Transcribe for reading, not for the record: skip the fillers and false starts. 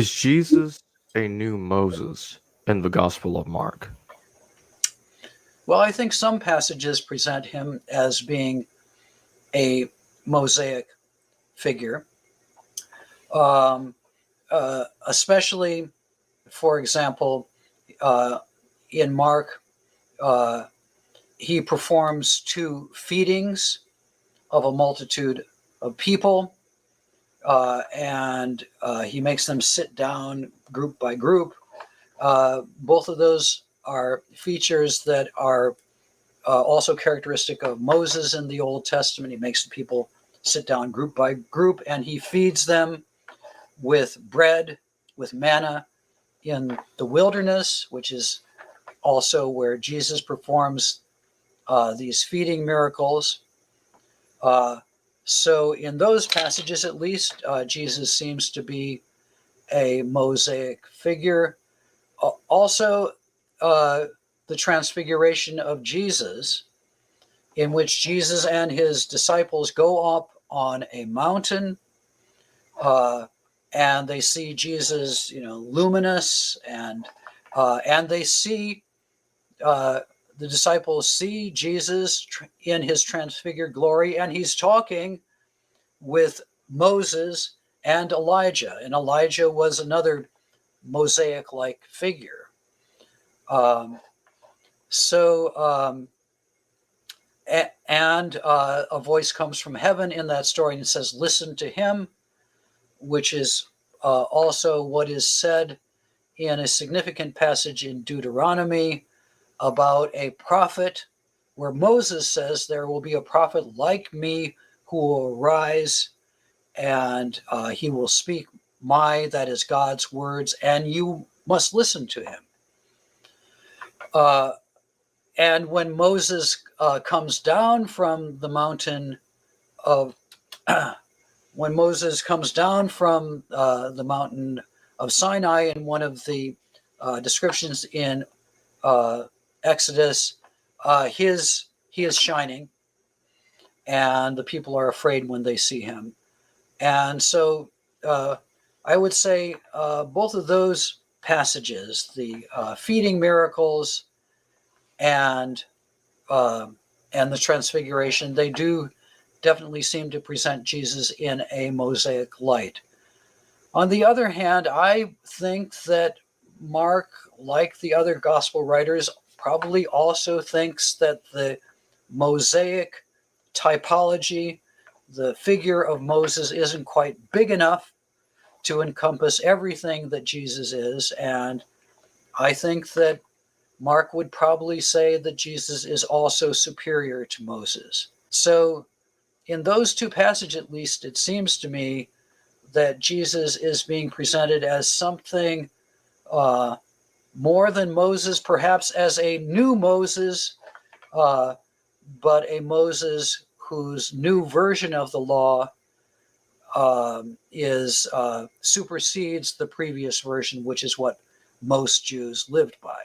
Is Jesus a new Moses in the Gospel of Mark? Well, I think some passages present him as being a Mosaic figure, um, especially, for example, uh, in Mark, uh, he performs two feedings of a multitude of people, and he makes them sit down group by group. Both of those are features that are also characteristic of Moses in the Old Testament. He makes the people sit down group by group, and he feeds them with bread, with manna in the wilderness, which is also where Jesus performs these feeding miracles. Uh, so, in those passages, at least, Jesus seems to be a Mosaic figure. Also, the transfiguration of Jesus, in which Jesus and his disciples go up on a mountain, uh, and they see Jesus, luminous, and they see uh, the disciples see Jesus in his transfigured glory, and he's talking with Moses and Elijah. And Elijah was another Mosaic-like figure. Um, so, and a voice comes from heaven in that story and says, "Listen to him," which is also what is said in a significant passage in Deuteronomy about a prophet, where Moses says, "There will be a prophet like me who will arise, and he will speak that is God's words, and you must listen to him." Uh, and when Moses comes down from the mountain of, when Moses comes down from the mountain of Sinai, in one of the descriptions in Exodus, he is shining, and the people are afraid when they see him. And so I would say both of those passages, the feeding miracles and the transfiguration, they do definitely seem to present Jesus in a Mosaic light. On the other hand, I think that Mark, like the other gospel writers, probably also thinks that the Mosaic typology, the figure of Moses, isn't quite big enough to encompass everything that Jesus is. And I think that Mark would probably say that Jesus is also superior to Moses. So, in those two passages, at least, it seems to me that Jesus is being presented as something more than Moses, perhaps as a new Moses, but a Moses whose new version of the law supersedes the previous version, which is what most Jews lived by.